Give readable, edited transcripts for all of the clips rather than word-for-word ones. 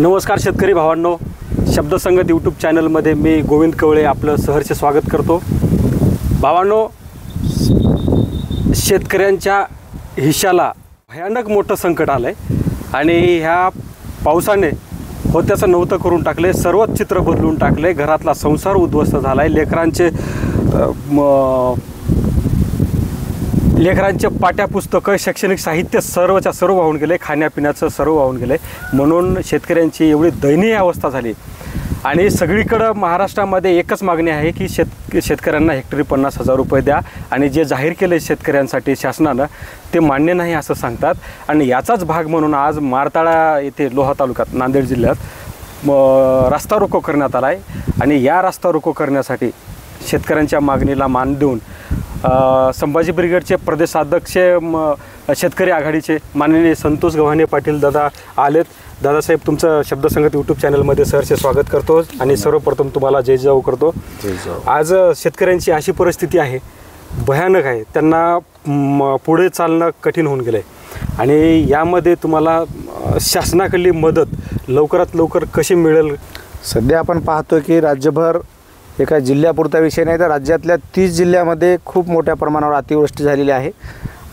नमस्कार शेतकरी भावांनो, शब्दसंगत यूट्यूब चॅनलमध्ये मी गोविंद कवळे आपलं सहर्ष स्वागत करतो। भावांनो, शेतकऱ्यांच्या हिश्याला भयानक मोठं संकट आलं आहे आणि ह्या पावसाने होत्याचं नव्हतं करून टाकले, सर्वच चित्र बदलून टाकले। घरातला संसार उद्ध्वस्त झाला आहे, लेकरांचे पाठ्यपुस्तकं, शैक्षणिक साहित्य सर्वच्या सर्व वाहून गेले, खाण्यापिण्याचं सर्व वाहून गेले। म्हणून शेतकऱ्यांची एवढी दयनीय अवस्था झाली आणि सगळीकडं महाराष्ट्रामध्ये एकच मागणी आहे की शेतकऱ्यांना हेक्टरी 50,000 रुपये द्या आणि जे जाहीर केले शेतकऱ्यांसाठी शासनानं ते मान्य नाही असं सांगतात। आणि याचाच भाग म्हणून आज मारताळा येथे लोहा तालुक्यात नांदेड जिल्ह्यात रस्ता रोको करण्यात आला आहे आणि या रस्ता रोको करण्यासाठी शेतकऱ्यांच्या मागणीला मान देऊन संभाजी ब्रिगेडचे प्रदेशाध्यक्ष शेतकरी आघाडीचे माननीय संतोष गव्हाणे पाटील दादा आलेत। दादासाहेब, तुमचं शब्दसंगत यूट्यूब चॅनलमध्ये सहर्ष स्वागत करतो आणि सर्वप्रथम तुम्हाला जय जाऊ करतो। आज शेतकऱ्यांची अशी परिस्थिती आहे, भयानक आहे, त्यांना पुढे चालणं कठीण होऊन गेलं आहे आणि यामध्ये तुम्हाला शासनाकडली मदत लवकरात लवकर कशी मिळेल? सध्या आपण पाहतो की राज्यभर एका जिल्ह्यापुरता विषय नाही तर राज्यातल्या 30 जिल्ह्यामध्ये खूप मोठ्या प्रमाणावर अतिवृष्टी झालेली आहे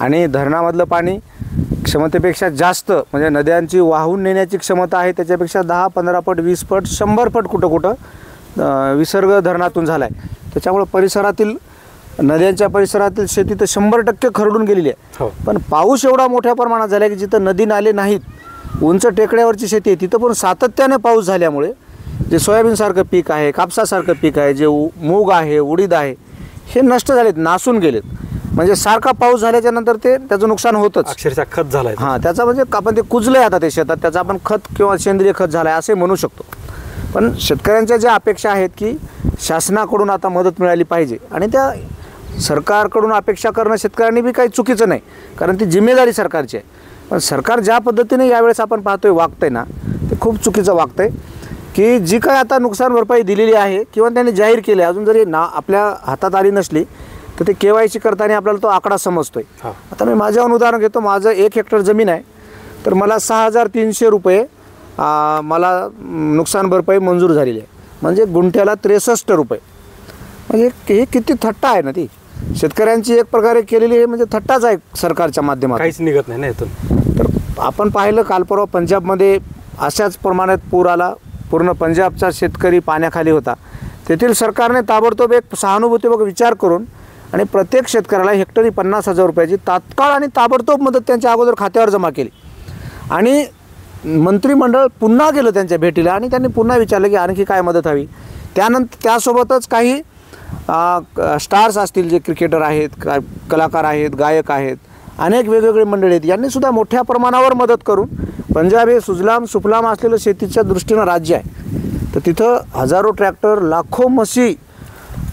आणि धरणामधलं पाणी क्षमतेपेक्षा जास्त, म्हणजे नद्यांची वाहून नेण्याची क्षमता आहे त्याच्यापेक्षा 10-15 पट, 20 पट, 100 पट कुठं विसर्ग धरणातून झाला आहे। त्याच्यामुळे परिसरातील नद्यांच्या परिसरातील शेती तर 100% खरडून गेलेली आहे। पण पाऊस एवढा मोठ्या प्रमाणात झाला की जिथं नदी नाले नाहीत, उंच टेकड्यावरची शेती आहे, तिथं पण सातत्याने पाऊस झाल्यामुळे जे सोयाबीनसारखं पीक आहे, कापसासारखं पीक आहे, जे मूग आहे, उडीद आहे, हे नष्ट झालेत, नासून गेलेत। म्हणजे सारखा पाऊस झाल्याच्या नंतर त्याचं नुकसान होतंच, अक्षरशः खत झालं आहे। हां, त्याचा म्हणजे आपण ते कुजलं आहे आता ते शेतात, त्याचा आपण खत किंवा सेंद्रिय खत झालं आहे असे म्हणू शकतो। पण शेतकऱ्यांच्या ज्या अपेक्षा आहेत की शासनाकडून आता मदत मिळाली पाहिजे आणि त्या सरकारकडून अपेक्षा करणं शेतकऱ्यांनी बी काही चुकीचं नाही, कारण ती जिम्मेदारी सरकारची आहे। पण सरकार ज्या पद्धतीने यावेळेस आपण पाहतोय वागतंय ना, ते खूप चुकीचं वागतंय की जी काय आता नुकसान भरपाई दिलेली आहे किंवा त्यांनी जाहीर केली, अजून जरी आपल्या हातात आली नसली तर ते KYC करताना आपल्याला तो आकडा समजतोय। आता मी माझ्याहून उदाहरण घेतो, माझं 1 हेक्टर जमीन आहे तर मला 6,300 रुपये मला नुकसान भरपाई मंजूर झालेली आहे, म्हणजे गुंठ्याला 63 रुपये। म्हणजे हे किती थट्टा आहे ना, ती शेतकऱ्यांची एक प्रकारे केलेली आहे, म्हणजे थट्टाच आहे सरकारच्या माध्यमातून, काहीच निघत नाही ना यातून। तर आपण पाहिलं काल परवा पंजाबमध्ये अशाच प्रमाणात पूर आला, पूर्ण पंजाबचा शेतकरी पाण्याखाली होता। तेथील सरकारने ताबडतोब एक सहानुभूतीपूर्वक विचार करून आणि प्रत्येक शेतकऱ्याला हेक्टरी 50,000 रुपयाची तात्काळ आणि ताबडतोब मदत त्यांच्या अगोदर खात्यावर जमा केली आणि मंत्रिमंडळ पुन्हा गेलं त्यांच्या भेटीला आणि त्यांनी पुन्हा विचारलं की आणखी काय मदत हवी। त्यानंतर त्यासोबतच काही स्टार्स असतील, जे क्रिकेटर आहेत, कलाकार आहेत, गायक आहेत, अनेक वेगवेगळे मंडळी आहेत, यांनीसुद्धा मोठ्या प्रमाणावर मदत करून पंजाब हे सुजलाम सुफलाम असलेलं शेतीच्या दृष्टीनं राज्य आहे, तर तिथं हजारो ट्रॅक्टर, लाखो म्हशी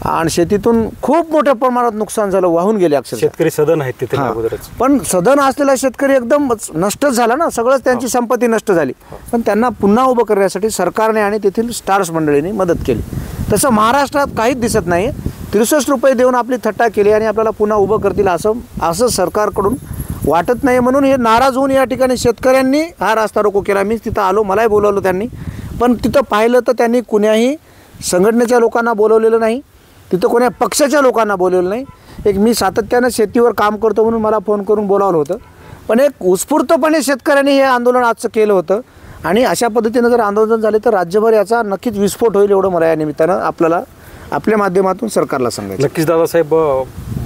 आणि शेतीतून खूप मोठ्या प्रमाणात नुकसान झालं, वाहून गेले अक्षरशः। शेतकरी सदन आहेत तिथे अगोदरच, पण सदन असलेला शेतकरी एकदम नष्टच झाला ना, सगळंच त्यांची संपत्ती नष्ट झाली। पण त्यांना पुन्हा उभं करण्यासाठी सरकारने आणि तेथील स्टार्स मंडळींनी मदत केली। तसं महाराष्ट्रात काहीच दिसत नाही। 63 रुपये देऊन आपली थट्टा केली आणि आपल्याला पुन्हा उभं करतील असं सरकारकडून वाटत नाही। म्हणून हे नाराज होऊन या ठिकाणी शेतकऱ्यांनी हा रस्ता रोको केला। मी तिथं आलो, मलाही बोलवलं त्यांनी, पण तिथं पाहिलं तर त्यांनी कुण्याही संघटनेच्या लोकांना बोलवलेलं नाही, तिथं कोण्या पक्षाच्या लोकांना बोलवलं नाही। एक मी सातत्यानं शेतीवर काम करतो म्हणून मला फोन करून बोलावलं होतं, पण एक उत्स्फूर्तपणे शेतकऱ्यांनी हे आंदोलन आजचं केलं होतं आणि अशा पद्धतीनं जर आंदोलन झाले तर राज्यभर याचा नक्कीच विस्फोट होईल, एवढं मला या निमित्तानं आपल्याला आपल्या माध्यमातून सरकारला सांगायचं। नक्कीच दादासाहेब,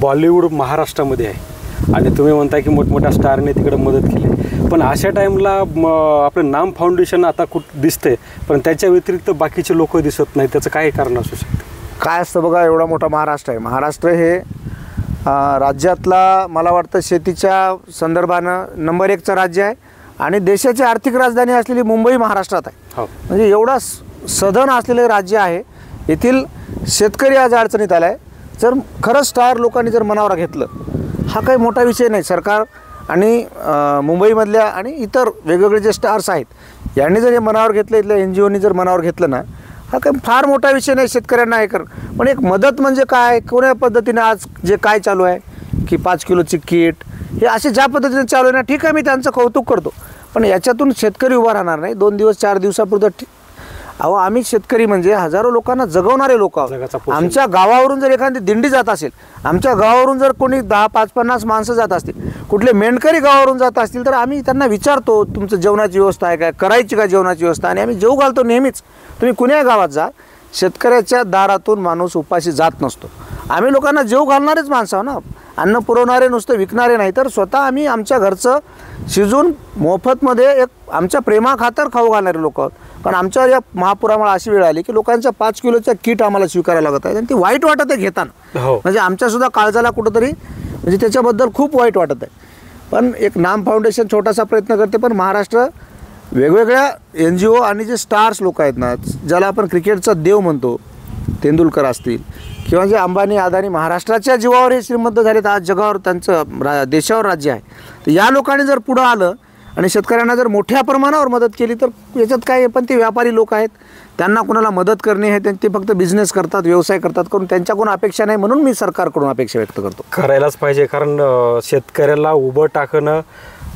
बॉलिवूड महाराष्ट्रामध्ये आहे आणि तुम्ही म्हणताय की मोठमोठ्या स्टारने तिकडे मदत केली, पण अशा टाईमला आपलं नाम फाउंडेशन आता कुठं दिसते पण त्याच्या व्यतिरिक्त बाकीचे लोक दिसत नाही, त्याचं काय कारण असू शकतं? काय असतं बघा, एवढा मोठा महाराष्ट्र आहे, महाराष्ट्र हे राज्यातला मला वाटतं शेतीच्या संदर्भानं नंबर 1चं राज्य आहे आणि देशाची आर्थिक राजधानी असलेली मुंबई महाराष्ट्रात आहे। म्हणजे एवढा सधन असलेले राज्य आहे, येथील शेतकरी आज अडचणीत आला आहे। जर खरंच स्टार लोकांनी जर मनावर घेतलं, हा काही मोठा विषय नाही, सरकार आणि मुंबईमधल्या आणि इतर वेगवेगळे जे स्टार्स आहेत यांनी जर हे मनावर घेतलं, इथल्या NGOनी जर मनावर घेतलं ना, हा काही फार मोठा विषय नाही शेतकऱ्यांना हे पण एक मदत म्हणजे काय, कोण्या पद्धतीने आज जे काय चालू आहे की 5 किलोची किट, हे असे ज्या पद्धतीने चालू आहे ना, ठीक आहे, मी त्यांचं कौतुक करतो, पण याच्यातून शेतकरी उभा राहणार नाही 2 दिवस 4 दिवसापुरतं. अहो आम्ही शेतकरी म्हणजे हजारो लोकांना जगवणारे लोक आहोत. आमच्या गावावरून जर एखादी दिंडी जात असेल, आमच्या गावावरून जर कोणी 10-5-50 माणसं जात असतील, कुठले मेंढकरी गावावरून जात असतील, तर आम्ही त्यांना विचारतो तुमचं जेवणाची व्यवस्था आहे काय, करायची का जेवणाची व्यवस्था, आणि आम्ही जेव घालतो नेहमीच. तुम्ही कुण्या गावात जा, शेतकऱ्याच्या दारातून माणूस उपाशी जात नसतो. आम्ही लोकांना जेव घालणारेच माणसं ना, अन्न पुरवणारे नुसतं विकणारे नाही, तर स्वतः आम्ही आमच्या घरचं शिजून मोफतमध्ये एक आमच्या प्रेमाखातर खाऊ घालणारे लोक आहोत. कारण आमच्यावर या महापुरामुळे अशी वेळ आली की लोकांच्या 5 किलोच्या किट आम्हाला स्वीकारायला लागत आहे, आणि ती वाईट वाटत आहे घेताना. म्हणजे आमच्यासुद्धा काळजाला कुठंतरी म्हणजे त्याच्याबद्दल खूप वाईट वाटत आहे. पण एक नाम फाउंडेशन छोटासा प्रयत्न करते, पण महाराष्ट्र वेगवेगळ्या NGO आणि जे स्टार्स लोक आहेत ना, ज्याला आपण क्रिकेटचा देव म्हणतो, तेंडुलकर असतील किंवा जे अंबानी अदानी महाराष्ट्राच्या जीवावर हे श्रीमंत झालेत, आज जगावर त्यांचं देशावर राज्य आहे. तर या लोकांनी जर पुढं आलं आणि शेतकऱ्यांना जर मोठ्या प्रमाणावर मदत केली तर याच्यात काय आहे. पण ते व्यापारी लोक आहेत, त्यांना कोणाला मदत करणे हे ते फक्त बिझनेस करतात, व्यवसाय करतात, करून त्यांच्याकडून अपेक्षा नाही. म्हणून मी सरकारकडून अपेक्षा व्यक्त करतो. करायलाच पाहिजे, कारण शेतकऱ्याला उभं टाकणं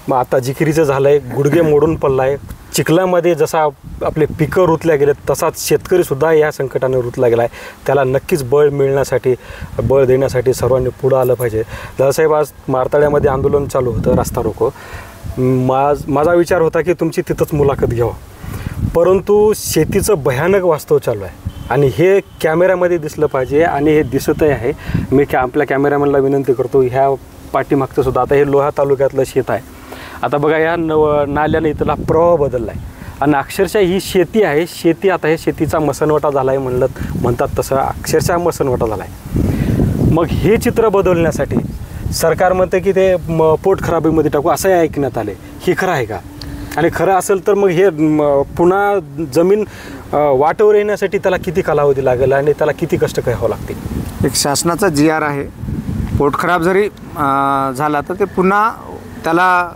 मग आता जिकिरीचं झालं आहे, गुडघे मोडून पडला आहे. चिखलामध्ये जसा आपले पिकं रुतल्या गेलेत तसाच शेतकरीसुद्धा या संकटाने रुतला गेला आहे. त्याला नक्कीच बळ मिळण्यासाठी, बळ देण्यासाठी सर्वांनी पुढं आलं पाहिजे. दादासाहेब, आज मारताड्यामध्ये आंदोलन चालू होतं, रास्ता रोको. माझा विचार होता की तुमची तिथंच मुलाखत घ्यावं, परंतु शेतीचं भयानक वास्तव चालू आहे आणि हे कॅमेऱ्यामध्ये दिसलं पाहिजे, आणि हे दिसतही आहे. मी आपल्या कॅमेरामॅनला विनंती करतो, ह्या पाठीमागचं सुद्धा आता हे लोहा तालुक्यातलं शेत आहे. आता बघा या नाल्याने इथला प्रवाह बदलला आहे आणि अक्षरशः ही शेती आहे. शेती आता हे शेतीचा मसनवटा झाला आहे म्हणतात तसं अक्षरशः मसनवटा झाला आहे. मग हे चित्र बदलण्यासाठी सरकार म्हणते की ते पोट खराबीमध्ये टाकू, असंही ऐकण्यात आले. हे खरं आहे का? आणि खरं असेल तर मग हे पुन्हा जमीन वाटेवर येण्यासाठी त्याला किती कालावधी लागेल आणि त्याला किती कष्ट घ्यावं लागतील? एक शासनाचा GR आहे, पोट खराब जरी झाला तर ते पुन्हा त्याला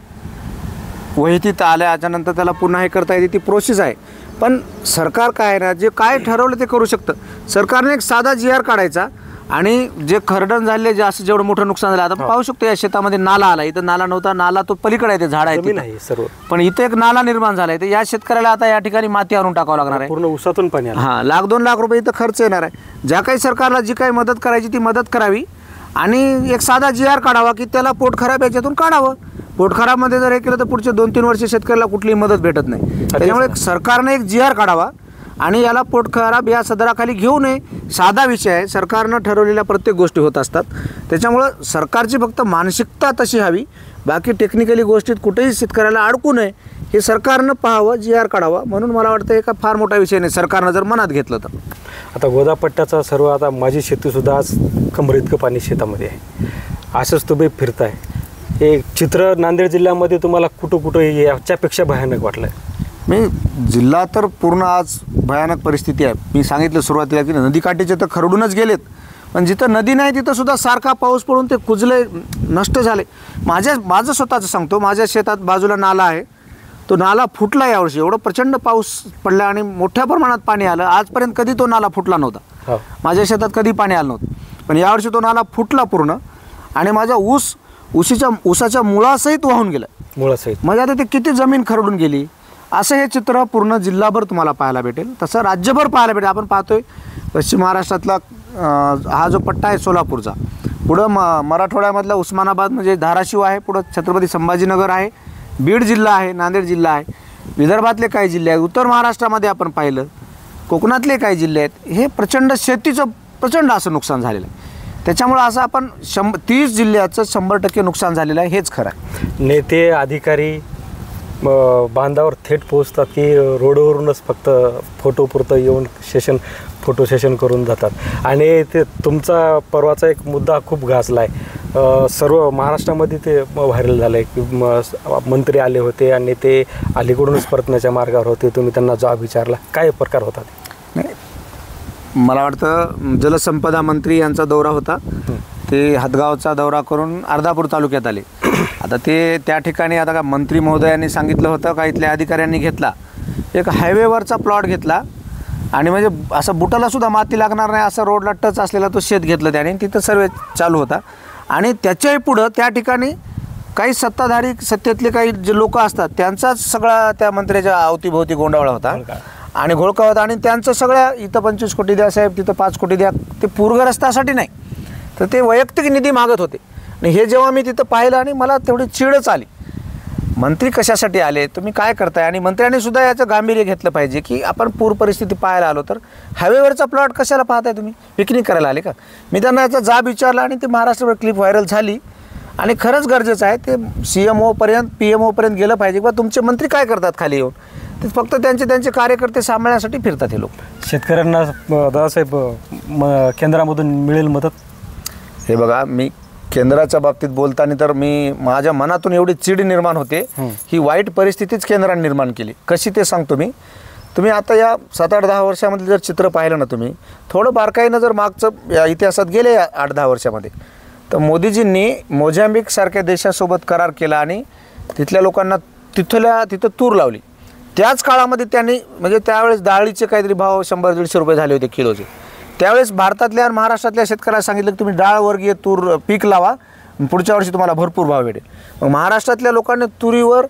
वहितीत आल्याच्यानंतर त्याला पुन्हा हे करता येते, ती प्रोसेस आहे. पण सरकार काय आहे ना, जे काय ठरवलं ते करू शकतं. सरकारने एक साधा GR काढायचा आणि जे खरडण झाले, जे असं जेवढं मोठं नुकसान झालं, आता पाहू शकतो या शेतामध्ये नाला आला, इथं नाला नव्हता, नाला तो पलीकडे आहे, ते झाड आहे नाही सर्व, पण इथं एक नाला निर्माण झाला आहे. तर या शेतकऱ्याला आता या ठिकाणी माती आणून टाकावं लागणार आहे, पूर्ण उसातून पाणी. हां, 1-2 लाख रुपये इथं खर्च येणार आहे. ज्या काही सरकारला जी काही मदत करायची ती मदत करावी आणि एक साधा GR काढावा की त्याला पोट खराब याच्यातून काढावं. पोट खराबमध्ये जर हे केलं तर पुढचे 2-3 वर्ष शेतकऱ्याला कुठलीही मदत भेटत नाही. त्याच्यामुळे सरकारने एक GR काढावा आणि याला पोट खराब या सदराखाली घेऊ नये. साधा विषय आहे, सरकारनं ठरवलेल्या प्रत्येक गोष्टी होत असतात. त्याच्यामुळं सरकारची फक्त मानसिकता तशी हवी, बाकी टेक्निकली गोष्टीत कुठेही शेतकऱ्याला अडकू नये हे सरकारनं पाहावं, GR काढावा. म्हणून मला वाटतं एका फार मोठा विषय नाही सरकारनं जर मनात घेतलं तर. आता गोदापट्ट्याचा सर्व आता माझी शेतीसुद्धा आज कमर इतकं पाणी शेतामध्ये आहे. असंच तुम्ही फिरताय, हे चित्र नांदेड जिल्ह्यामध्ये तुम्हाला कुठं याच्यापेक्षा भयानक वाटलं आहे? मी जिल्हा तर पूर्ण आज भयानक परिस्थिती आहे. मी सांगितलं सुरुवातीला की नदीकाठीचे तर खरडूनच गेलेत, पण जिथं नदी नाही तिथं सुद्धा सारखा पाऊस पडून ते कुजले, नष्ट झाले. माझं स्वतःचं सांगतो, माझ्या शेतात बाजूला नाला आहे, तो नाला फुटला यावर्षी. एवढं प्रचंड पाऊस पडला आणि मोठ्या प्रमाणात पाणी आलं. आजपर्यंत कधी तो नाला फुटला नव्हता, माझ्या शेतात कधी पाणी आलं नव्हतं, पण यावर्षी तो नाला फुटला पूर्ण आणि माझा ऊसाच्या मुळासहित वाहून गेलं, मुळासहित. म्हणजे आता ते किती जमीन खरडून गेली. असं हे चित्र पूर्ण जिल्हाभर तुम्हाला पाहायला भेटेल, तसं राज्यभर पाहायला भेटेल. आपण पाहतोय पश्चिम महाराष्ट्रातला हा जो पट्टा आहे सोलापूरचा, पुढं मराठवाड्यामधला उस्मानाबाद म्हणजे धाराशिव आहे, पुढं छत्रपती संभाजीनगर आहे, बीड जिल्हा आहे, नांदेड जिल्हा आहे, विदर्भातले काही जिल्हे आहेत, उत्तर महाराष्ट्रामध्ये आपण पाहिलं, कोकणातले काही जिल्हे आहेत. हे प्रचंड शेतीचं प्रचंड असं नुकसान झालेलं आहे. त्याच्यामुळं असं आपण 30 जिल्ह्याचं 100% नुकसान झालेलं आहे, हेच खरं आहे. नेते अधिकारी बांधावर थेट पोहोचतात की रोडवरूनच फक्त फोटोपुरतं येऊन फोटो सेशन करून जातात. आणि ते तुमचा परवाचा एक मुद्दा खूप गाजला आहे, सर्व महाराष्ट्रामध्ये ते व्हायरल झालं आहे की मंत्री आले होते आणि ते अलीकडूनच परतण्याच्या मार्गावर होते, तुम्ही त्यांना जॉब विचारला, काय प्रकार होता? नाही, मला वाटतं जलसंपदा मंत्री यांचा दौरा होता, ते हदगावचा दौरा करून अर्धापूर तालुक्यात आले. आता ते त्या ठिकाणी आता का मंत्री महोदयांनी सांगितलं होतं का इथल्या अधिकाऱ्यांनी घेतला एक हायवेवरचा प्लॉट घेतला आणि म्हणजे असं बुटालासुद्धा माती लागणार नाही असं रोडला टच असलेला तो शेत घेतलं त्याने, तिथं सर्वे चालू होता. आणि त्याच्याही पुढं त्या ठिकाणी काही सत्ताधारी सत्तेतले काही जे लोक असतात त्यांचाच सगळा त्या मंत्र्याच्या अवतीभोवती गोंडावळा होता आणि घोळका होता. आणि त्यांचं सगळ्या इथं 25 कोटी द्या साहेब, तिथं 5 कोटी द्या, ते पूरग्रस्तासाठी नाही तर ते वैयक्तिक निधी मागत होते. आणि हे जेव्हा मी तिथं पाहिलं आणि मला तेवढी चिडच आली, मंत्री कशासाठी आले, तुम्ही काय करताय. आणि मंत्र्यांनी सुद्धा याचं गांभीर्य घेतलं पाहिजे की आपण पूर परिस्थिती पाहायला आलो तर हायवेवरचा प्लॉट कशाला पाहताय तुम्ही, पिकनिक करायला आले का. मी त्यांना याचा जाब विचारला आणि ते महाराष्ट्रभर क्लिप व्हायरल झाली. आणि खरंच गरजेचं आहे ते CMOपर्यंत PMOपर्यंत गेलं पाहिजे किंवा तुमचे मंत्री काय करतात खाली येऊन, ते फक्त त्यांचे कार्यकर्ते सांभाळण्यासाठी फिरतात हे लोक. शेतकऱ्यांना दादासाहेब केंद्रामधून मिळेल मदत. हे बघा, मी केंद्राच्या बाबतीत बोलताना तर मी माझ्या मनातून एवढी चीड निर्माण होते, ही वाईट परिस्थितीच केंद्राने निर्माण केली. कशी ते सांगतो मी. तुम्ही आता या 7-8-10 वर्षामध्ये जर चित्र पाहिलं ना तुम्ही, थोडं बारकाईनं जर मागचं या इतिहासात गेले 8-10 वर्षामध्ये, तर मोदीजींनी मोझांबिकसारख्या देशासोबत करार केला आणि तिथल्या लोकांना तिथं तूर लावली. त्याच काळामध्ये त्यांनी म्हणजे त्यावेळेस डाळीचे काहीतरी भाव 100-150 रुपये झाले होते किलोचे. त्यावेळेस भारतातल्या आणि महाराष्ट्रातल्या शेतकऱ्याला सांगितलं की तुम्ही डाळवर्गीय तूर पीक लावा, पुढच्या वर्षी तुम्हाला भरपूर भाव भेटेल. मग महाराष्ट्रातल्या लोकांनी तुरीवर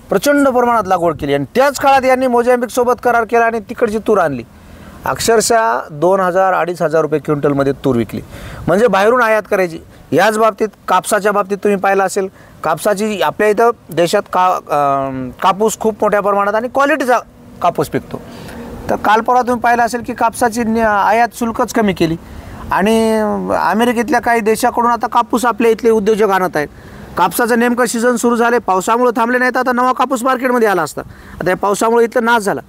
प्रचंड प्रमाणात लागवड केली आणि त्याच काळात यांनी मोझांबिकसोबत करार केला आणि तिकडची तूर आणली. अक्षरशः 2,000-2,500 रुपये क्विंटलमध्ये तूर विकली. म्हणजे बाहेरून आयात करायची. याच बाबतीत कापसाच्या बाबतीत तुम्ही पाहिलं असेल, कापसाची आपल्या इथं देशात कापूस खूप मोठ्या प्रमाणात आणि क्वालिटीचा कापूस पिकतो. तर काल परवा तुम्ही पाहिलं असेल की कापसाची आयात शुल्कच कमी केली आणि अमेरिकेतल्या काही देशाकडून आता कापूस आपल्या इथले उद्योजक आणत आहेत. कापसाचं नेमकं सीझन सुरू झाले, पावसामुळे थांबले नाही तर आता नवा कापूस मार्केटमध्ये आला असता. आता या पावसामुळे इथलं नाश झाला,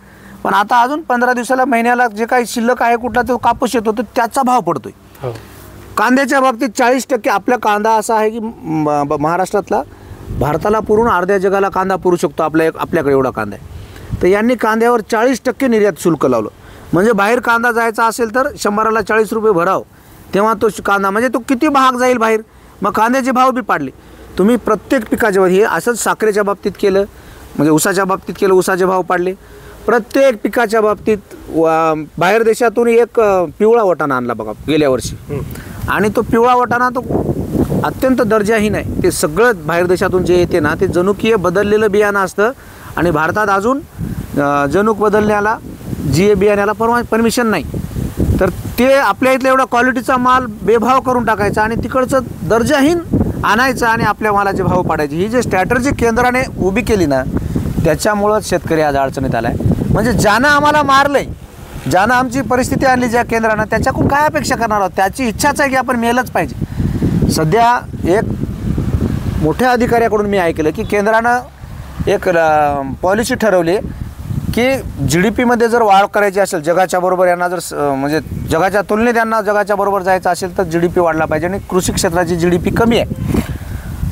पण आता अजून 15 दिवसाला महिन्याला जे काही शिल्लक आहे कुठला तो कापूस येतो तर त्याचा भाव पडतोय. कांद्याच्या बाबतीत 40% आपला कांदा असा आहे की महाराष्ट्रातला भारताला पुरून अर्ध्या जगाला कांदा पुरू शकतो. आपल्याकडे एवढा कांदा आहे. तर यांनी कांद्यावर 40% निर्यात शुल्क लावलं. म्हणजे बाहेर कांदा जायचा असेल तर 100ला 40 रुपये भराव, तेव्हा तो कांदा म्हणजे तो किती महाग जाईल बाहेर. मग कांद्याचे भाव बी पाडले. तुम्ही प्रत्येक पिकाच्या हे असंच साखरेच्या बाबतीत केलं, म्हणजे ऊसाच्या बाबतीत केलं, ऊसाचे भाव पाडले. प्रत्येक पिकाच्या बाबतीत बाहेर देशातून एक पिवळा वाटाणा आणला बघा गेल्या वर्षी, आणि तो पिवळा वाटाणा तो अत्यंत दर्जाहीन आहे. ते सगळं बाहेर देशातून जे येते ना ते जनुकीय बदललेलं बियाणं असतं आणि भारतात अजून जनुक बदलण्याला GA बियाण्याला परमिशन नाही. तर ते आपल्या इथल्या एवढा क्वालिटीचा माल बेभाव करून टाकायचा आणि तिकडचं दर्जाहीन आणायचं आणि आपल्या मालाचे भाव पाडायचे. ही जी स्ट्रॅटर्जी केंद्राने उभी केली ना त्याच्यामुळंच शेतकरी आज अडचणीत आला आहे. म्हणजे ज्यानं आम्हाला मारलं आहे, ज्यानं आमची परिस्थिती आणली ज्या केंद्रानं, त्याच्याकडून काय अपेक्षा करणार आहोत. त्याची इच्छाच आहे की आपण मेलच पाहिजे. सध्या एक मोठ्या अधिकाऱ्याकडून मी ऐकलं की केंद्रानं एक पॉलिसी ठरवली की GDPमध्ये जर वाढ करायची असेल जगाच्या बरोबर, यांना जर म्हणजे जगाच्या तुलनेत यांना जगाच्या बरोबर जायचं असेल तर GDP वाढला पाहिजे. आणि कृषी क्षेत्राची GDP कमी आहे,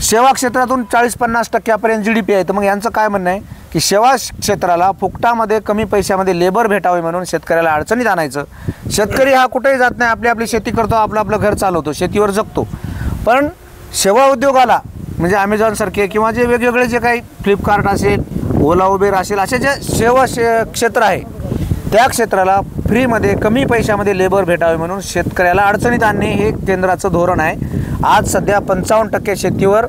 सेवा क्षेत्रातून 40-50% GDP आहे. तर मग यांचं काय म्हणणं आहे की सेवा क्षेत्राला फुकटामध्ये कमी पैशामध्ये लेबर भेटावे म्हणून शेतकऱ्याला अडचणीत आणायचं. शेतकरी हा कुठेही जात नाही, आपली शेती करतो, आपलं घर चालवतो, शेतीवर जगतो. पण सेवा उद्योगाला म्हणजे अमेझॉनसारखे किंवा जे वेगवेगळे जे काही फ्लिपकार्ट असेल, ओला उबेर असेल, असे जे सेवा क्षेत्र आहे त्या क्षेत्राला फ्रीमध्ये कमी पैशामध्ये लेबर भेटावे म्हणून शेतकऱ्याला अडचणीत आणणे हे केंद्राचं धोरण आहे. आज सध्या 55% शेतीवर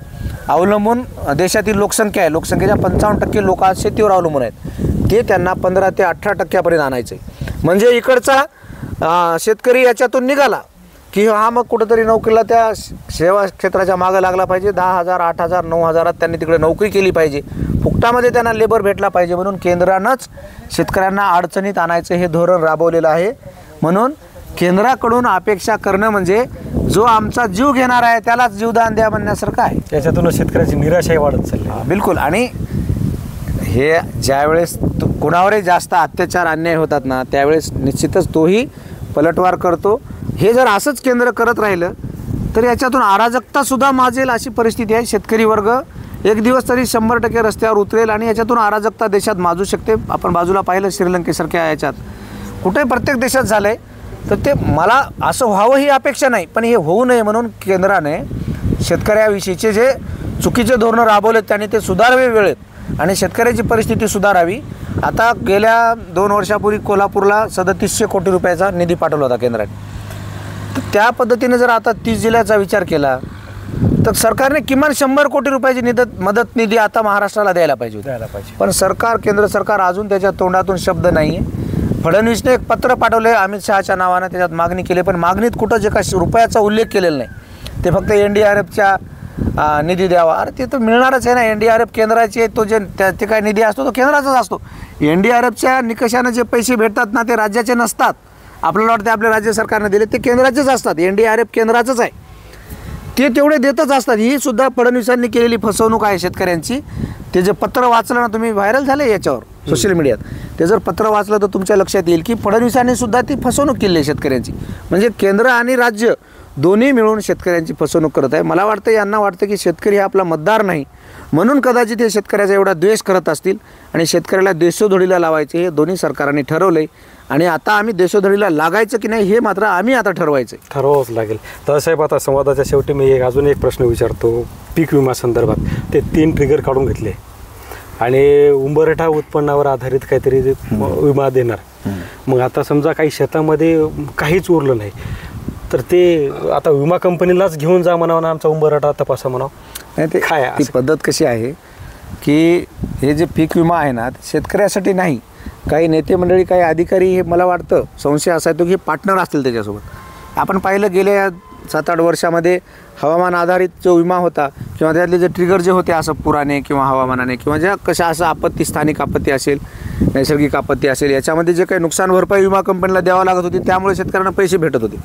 अवलंबून देशातील लोकसंख्या आहे. लोकसंख्येच्या 55% लोक आज शेतीवर अवलंबून आहेत. ते त्यांना 15 ते 18% आणायचं आहे. म्हणजे इकडचा शेतकरी याच्यातून निघाला की हा मग कुठंतरी नोकरीला त्या सेवा क्षेत्राच्या मागं लागला पाहिजे. 10,000, 8,000, 9,000 त्यांनी तिकडे नोकरी केली पाहिजे, फुकटामध्ये त्यांना लेबर भेटला पाहिजे म्हणून केंद्रानंच शेतकऱ्यांना अडचणीत आणायचं हे धोरण राबवलेलं आहे. म्हणून केंद्राकडून अपेक्षा करणं म्हणजे जो आमचा जीव घेणार आहे त्यालाच जीवदान द्या म्हणण्यासारखं आहे. त्याच्यातून शेतकऱ्याची निराशाही वाढत चालली. बिलकुल. आणि हे ज्यावेळेस कुणावरही जास्त अत्याचार अन्याय होतात ना त्यावेळेस निश्चितच तोही पलटवार करतो. हे जर असंच केंद्र करत राहिलं तर याच्यातून अराजकतासुद्धा माजेल अशी परिस्थिती आहे. शेतकरी वर्ग एक दिवस तरी 100% रस्त्यावर उतरेल आणि याच्यातून अराजकता देशात माजू शकते. आपण बाजूला पाहिलं श्रीलंकेसारख्या याच्यात कुठे प्रत्येक देशात झालं आहे. तर ते मला असं व्हावं ही अपेक्षा नाही, पण हे होऊ नये म्हणून केंद्राने शेतकऱ्याविषयीचे जे चुकीचे धोरणं राबवलेत त्यांनी ते सुधारावे वेळेत आणि शेतकऱ्याची परिस्थिती सुधारावी. आता गेल्या 2 वर्षापूर्वी कोल्हापूरला 3700 कोटी रुपयाचा निधी पाठवला होता केंद्राने. तर त्या पद्धतीने जर आता 30 जिल्ह्याचा विचार केला तर सरकारने किमान 100 कोटी रुपयाची मदत निधी आता महाराष्ट्राला द्यायला पाहिजे. पण सरकार, केंद्र सरकार अजून त्याच्या तोंडातून शब्द नाही आहे. फडणवीसने एक पत्र पाठवले अमित शहाच्या नावानं, त्याच्यात मागणी केली, पण मागणीत कुठं जे काही रुपयाचा उल्लेख केलेला नाही. ते फक्त NDRFच्या निधी द्यावा. अरे ते तर मिळणारच आहे ना. NDRF केंद्राचे तो जे ते काय निधी असतो तो केंद्राचाच असतो. NDRFच्या निकषानं जे पैसे भेटतात ना ते राज्याचे नसतात. आपल्याला वाटतं आपल्या राज्य सरकारने दिले, ते केंद्राचेच असतात. NDRF केंद्राचंच आहे, ते तेवढे देतच असतात. ही सुद्धा फडणवीसांनी केलेली फसवणूक आहे शेतकऱ्यांची. ते जे पत्र वाचलं ना तुम्ही, व्हायरल झालं याच्यावर सोशल मीडियात, ते जर पत्र वाचलं तर तुमच्या लक्षात येईल की फडणवीसांनी सुद्धा ती फसवणूक केली आहे शेतकऱ्यांची. म्हणजे केंद्र आणि राज्य दोन्ही मिळून शेतकऱ्यांची फसवणूक करत आहे. मला वाटतं यांना वाटतं की शेतकरी हा आपला मतदार नाही, म्हणून कदाचित हे शेतकऱ्याचा एवढा द्वेष करत असतील आणि शेतकऱ्याला देशोधडीला लावायचे हे दोन्ही सरकारांनी ठरवलं आहे. आणि आता आम्ही देशोधडीला लागायचं की नाही हे मात्र आम्ही आता ठरवावंच लागेल. दादासाहेब, आता संवादाच्या शेवटी मी अजून एक प्रश्न विचारतो. पीक विमा संदर्भात ते 3 ट्रिगर काढून घेतले आणि उंबरठा उत्पन्नावर आधारित काहीतरी विमा देणार. मग आता समजा काही शेतामध्ये काहीच उरलं नाही तर ते आता विमा कंपनीलाच घेऊन जा म्हणावं ना, आमचा उंबरठा तपासा म्हणावं. नाही, ते काय ती पद्धत कशी आहे की हे जे पीक विमा आहे ना ते शेतकऱ्यासाठी नाही. काही नेते मंडळी, काही अधिकारी, हे मला वाटतं संशय असा येतो की पार्टनर असतील त्याच्यासोबत. आपण पाहिलं गेल्या 7-8 वर्षामध्ये हवामान आधारित जो विमा होता किंवा त्यातले जे ट्रिगर जे होते, असं पुराने किंवा हवामानाने किंवा ज्या कशा असं आपत्ती, स्थानिक आपत्ती असेल, नैसर्गिक आपत्ती असेल, याच्यामध्ये जे काही नुकसान भरपाई विमा कंपनीला द्यावं लागत होती त्यामुळे शेतकऱ्यांना पैसे भेटत होते.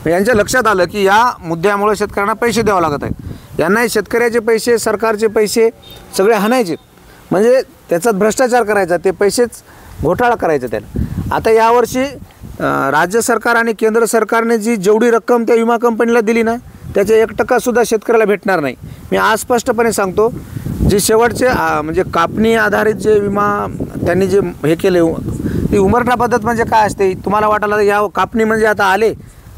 यांच्या लक्षात आलं की या मुद्द्यामुळे शेतकऱ्यांना पैसे द्यावं लागत आहेत. यांना शेतकऱ्याचे पैसे, सरकारचे पैसे सगळे हाणायचे, म्हणजे त्याच्यात भ्रष्टाचार करायचा, ते पैसेच घोटाळा करायचा त्याला. आता यावर्षी राज्य सरकार आणि केंद्र सरकारने जेवढी रक्कम त्या विमा कंपनीला दिली ना त्याचे 1% शेतकऱ्याला भेटणार नाही. मी आज स्पष्टपणे सांगतो, जे शेवटचे म्हणजे कापणी आधारित जे विमा त्यांनी जे हे केले, ती उंबरठा पद्धत म्हणजे काय असते तुम्हाला वाटायला, या कापणी म्हणजे आता आले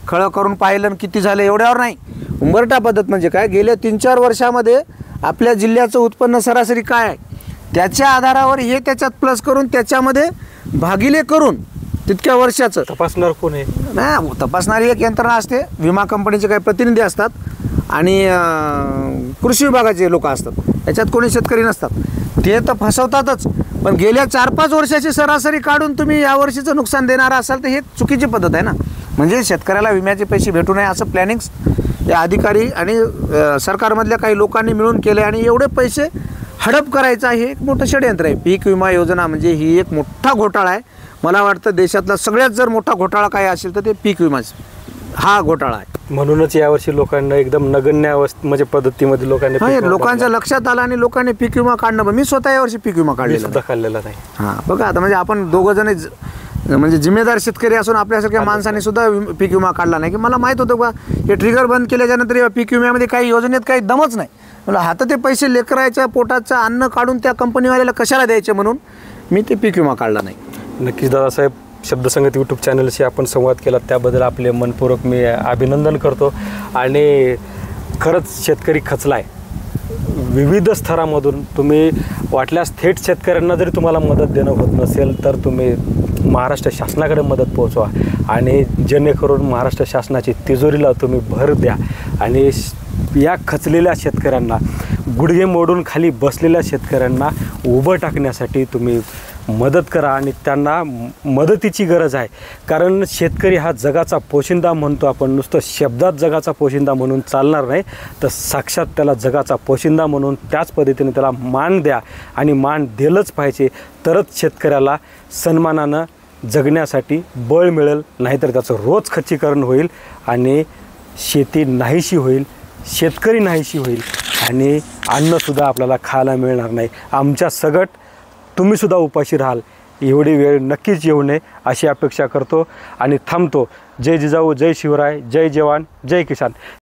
खळं करून पाहिलं किती झालं एवढ्यावर नाही. उंबरठा पद्धत म्हणजे काय, गेल्या 3-4 वर्षामध्ये आपल्या जिल्ह्याचं उत्पन्न सरासरी काय आहे त्याच्या आधारावर हे त्याच्यात प्लस करून त्याच्यामध्ये भागिले करून तितक्या वर्षाचं तपासणार कोण आहे? नाही, तपासणारी एक यंत्रणा असते. विमा कंपनीचे काही प्रतिनिधी असतात आणि कृषी विभागाचे लोक असतात. याच्यात कोणी शेतकरी नसतात. ते तर फसवतातच, पण गेल्या 4-5 वर्षाची सरासरी काढून तुम्ही यावर्षीचं नुकसान देणारा असाल तर हे चुकीची पद्धत आहे ना. म्हणजे शेतकऱ्याला विम्याचे पैसे भेटू नये असं प्लॅनिंग या अधिकारी आणि सरकारमधल्या काही लोकांनी मिळून केले आणि एवढे पैसे हडप करायचा हे एक मोठं षडयंत्र आहे. पीक विमा योजना म्हणजे ही एक मोठा घोटाळा आहे. मला वाटतं देशातला सगळ्यात जर मोठा घोटाळा काय असेल तर ते पीक विमा हा घोटाळा आहे. म्हणूनच यावर्षी लोकांना एकदम नगण्य म्हणजे पद्धतीमध्ये लोकांच्या लक्षात आलं आणि लोकांनी पीक विमा काढणं. मी स्वतः यावर्षी पीक विमा काढलेला नाही. हां, बघा आता म्हणजे आपण दोघं जण म्हणजे जिम्मेदार शेतकरी असून आपल्यासारख्या माणसाने सुद्धा पीक विमा काढला नाही. की मला माहीत होतं बा हे ट्रिगर बंद केल्याच्यानंतर या पीक विम्यामध्ये काही योजनेत काही दमच नाही. मला हातात ते पैसे लेकरायच्या पोटाचं अन्न काढून त्या कंपनीवाल्याला कशाला द्यायचे म्हणून मी ते पीक विमा काढला नाही. नक्कीच दादासाहेब, शब्दसंगत यूट्यूब चॅनलशी आपण संवाद केला त्याबद्दल आपले मनपूर्वक मी अभिनंदन करतो. आणि खरंच शेतकरी खचला आहे. विविध स्तरामधून तुम्ही वाटल्यास थेट शेतकऱ्यांना जरी तुम्हाला मदत देणं होत नसेल तर तुम्ही महाराष्ट्र शासनाकडे मदत पोहोचवा आणि जेणेकरून महाराष्ट्र शासनाची तिजोरीला तुम्ही भर द्या आणि या खचलेल्या शेतकऱ्यांना, गुडघे मोडून खाली बसलेल्या शेतकऱ्यांना उभं टाकण्यासाठी तुम्ही मदत करा आणि त्यांना मदतीची गरज आहे. कारण शेतकरी हा जगाचा पोशिंदा म्हणतो आपण, नुसतं शब्दात जगाचा पोशिंदा म्हणून चालणार नाही, तर साक्षात त्याला जगाचा पोशिंदा म्हणून त्याच पद्धतीने त्याला मान द्या आणि मान दिलंच पाहिजे. तरच शेतकऱ्याला सन्मानानं जगण्यासाठी बळ मिळेल, नाहीतर त्याचं रोज खच्चीकरण होईल आणि शेती नाहीशी होईल, शेतकरी नाहीशी होईल आणि अन्नसुद्धा आपल्याला खायला मिळणार नाही. आमच्या सगट तुम्हीसुद्धा उपाशी राहाल. एवढी वेळ नक्कीच येऊ नये अशी अपेक्षा करतो आणि थांबतो. जय जिजाऊ, जय शिवराय, जय जवान, जय किसान.